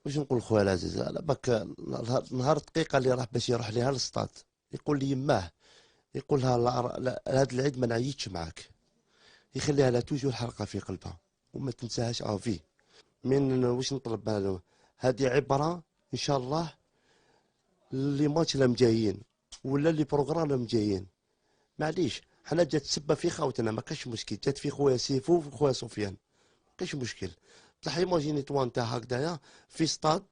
واش نقول خويا العزيز، على بالك نهار الدقيقه اللي راح باش يروح ليها للسطاد يقول لي يماه، يقول لها هذا العيد ما نعيطش معاك، يخليها لا توجو الحلقه في قلبها وما تنساهاش افي. من واش نطلب هذا، هذه عبره ان شاء الله اللي ماتش لهم جايين ولا اللي بروغرام لهم جايين. معليش حنا جات تسبه في خوتنا ما كاش مشكل، جات في خويا سيفو وخويا سفيان ما كاش مشكل. طلع ايماجيني توا انت هكذايا في ستاد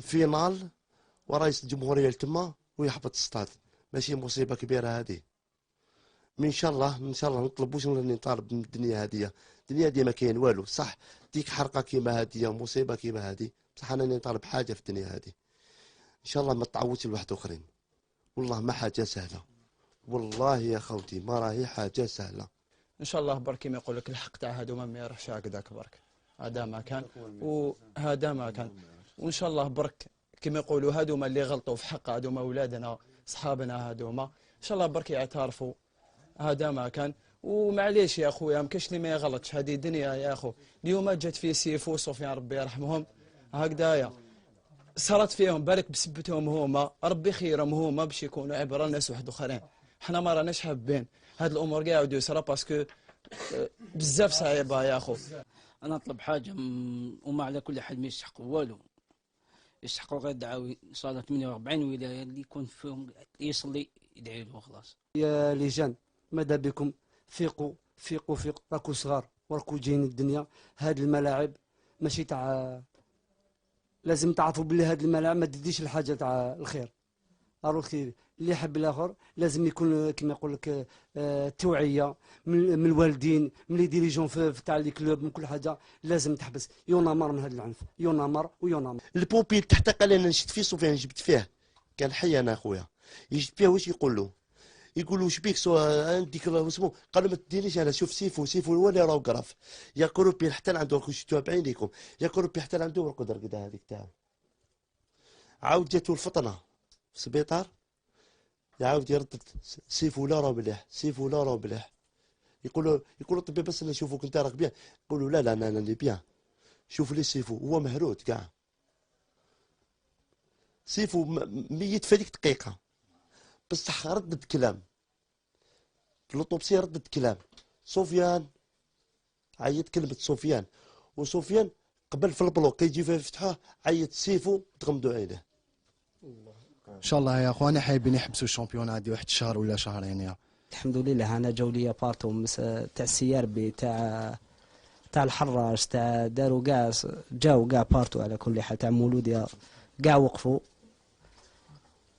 فينال ورئيس الجمهوريه تما ويحبط الستاد، ماشي مصيبه كبيره هذه. من ان شاء الله ان شاء الله نطلب، واش نطالب من الدنيا هذه، الدنيا هذه ما كاين والو صح، ديك حرقه كيما هذه مصيبه كيما هذه، بصح انا نطالب حاجه في الدنيا هذه ان شاء الله ما تعوضش لواحد اخرين. والله ما حاجه سهله، والله يا خوتي ما راهي حاجه سهله. ان شاء الله برك كيما يقول لك الحق تاع هادو ما يروحش هكذاك برك، هذا ما كان وهذا ما كان. وان شاء الله برك كيما يقولوا هادوما اللي غلطوا في حق هادوما اولادنا صحابنا هادوما ان شاء الله برك يعترفوا، هذا ما كان. ومعليش يا خويا ما كاش اللي ما يغلطش، هذه دنيا يا اخو. اليوم جات في سيفو وسفيان ربي يرحمهم هكذايا، صارت فيهم بالك بسبتهم هما، ربي خيرهم هما باش يكونوا عبره لناس واحد اخرين. حنا ما راناش حابين هاد الامور كاع يعاودوا يصرا باسكو بزاف صعيبه يا اخو. انا نطلب حاجه وما على كل حال ما يستحقوا والو، يستحقوا غير دعاوي ان شاء الله 48 ولايه اللي يكون فيهم يصلي يدعي له خلاص. يا لجان ماذا بكم فيقوا فيقوا فيقوا، راكو صغار وراكو جايين الدنيا. هاد الملاعب ماشي تاع، لازم تعرفوا بلي هاد الملاعب ما تديش الحاجه تاع الخير. الخير اللي يحب الاخر لازم يكون كما يقول لك توعيه من الوالدين، من لي ديريجون في تاع لي كلوب، من كل حاجه لازم تحبس. يونامر من هذا العنف، يونامر ويونامر. البوبيل تحت قال انا نشد فيه سفيان جبت فيه، كان حي انا اخويا يجد فيه. واش يقول له؟ يقول له شبيك عندك اسمو، قال له ما تدينيش انا، شوف سيفو هو اللي راه قرف يا كروبي حتى عنده شفتوها بعينيكم، يا كروبي حتى عنده القدر كذا هذيك تاعو. عاود جاتو الفطنه في السبيطار يعاود يردد سيفو لا راه مليح، سيفو لا راه مليح. يقول له الطبيب بس انا نشوفك انت راك بيان، يقول له لا انا اللي بيان. شوف لي سيفو هو مهروت كاع، سيفو ميت في هذيك دقيقه بصح ردد كلام في لوطوبسي، ردد كلام. سفيان عيط كلمه سفيان، وسفيان قبل في البلوك كيجي فيه يفتحوه عيط سيفو تغمدوا عينيه. ان شاء الله يا اخواني حايبين يحبسوا الشامبيون هذه واحد الشهر ولا شهرين يا. الحمد لله انا جاو ليا بارتو تاع السياربي تاع الحراش تاع داروا كاع، جاو كاع بارتو على كل حال تاع مولوديا كاع وقفوا.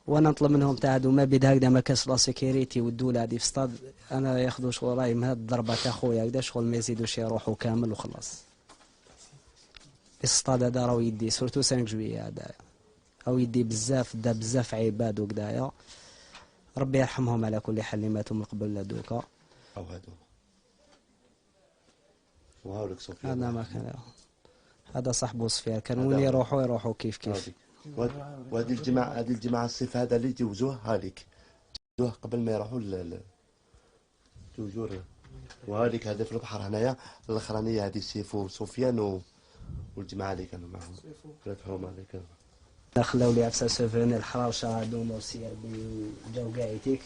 وانا نطلب منهم تاع هادو ما بيد هكذا ما كاش لا سيكيريتي والدوله هذه في ستاد، انا ياخذوا شغل راي من هاد الضربه تاع خويا هكذا شغل ما يزيدوش يروحوا كامل وخلاص. الستاد هذا راهو يدي سورتو 5 جويي هذا راهو يدي بزاف، دا بزاف عباد وكذايا، ربي يرحمهم على كل حال اللي ماتوا من قبل دوكا. او هادو وهاولك سفيان هذا ما كان، هذا صاحبو سفيان كان وين يروحوا كيف كيف. وهذه الجماعه الصيف هذا اللي جوزوه هاليك جوزوه قبل ما يروحوا توجور. وهاليك هذا في البحر هنايا الاخرانيه هذه سيفو وسفيان والجماعه اللي كانوا معهم فتحهم هذيك. خلاو لي عفسه سفيان الحراشه هذوما والسياربي جاو كاع يتيك،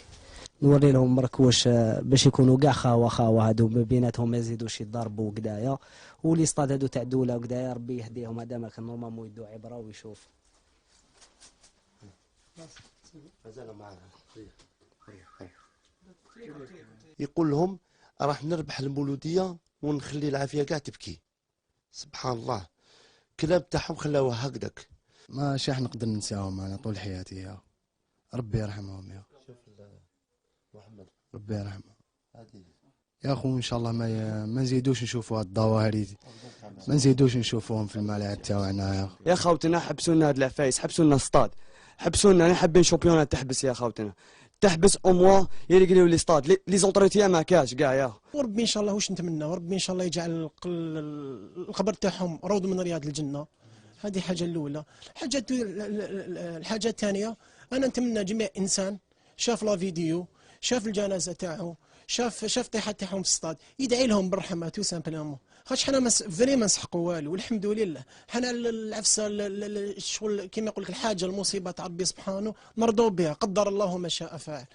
نوري لهم برك واش باش يكونوا كاع خاوه هادو ما بيناتهم ما يزيدوش يضربوا وكدايا. ولي سطاد هادو تاع الدوله وكدايا ربي يهديهم، هذا ما كان نورمالمون يدوا عبره ويشوف. مازال معنا يقول لهم راح نربح المولوديه ونخلي العافيه كاع تبكي. سبحان الله كلام تاعهم خلاوه هكذاك. ماشي راح نقدر ننساهم انا طول حياتي يا ربي يرحمهم يا. شوف محمد ربي يرحمه يا اخو. ان شاء الله ما نزيدوش نشوفوا هاد الظواهر، ما نزيدوش نشوفوهم في الملاعب تاعنا يا خوتنا حبسوا لنا هاد العفايس، حبسوا لنا السطاد، حبسوا لنا. انا حابين شامبيونات تحبس يا خوتنا، تحبس او موا يريقليو لي ستاد لي زونطريتيا ما كاش كاع يا. وربي ان شاء الله واش نتمنى، وربي ان شاء الله يجعل القبر تاعهم روض من رياض الجنه. هذه حاجه الاولى. الحاجه الثانيه انا نتمنى جميع انسان شاف لا فيديو، شاف الجنازه تاعو، شاف طيحه تاعهم في السطاد، يدعي لهم بالرحمه تو سامبلومون. خاطش حنا فري ما نسحقوا والو والحمد لله. حنا العفسه الشغل كما يقول لك الحاجه المصيبه تاع ربي سبحانه نرضوا بها، قدر الله ما شاء فعل.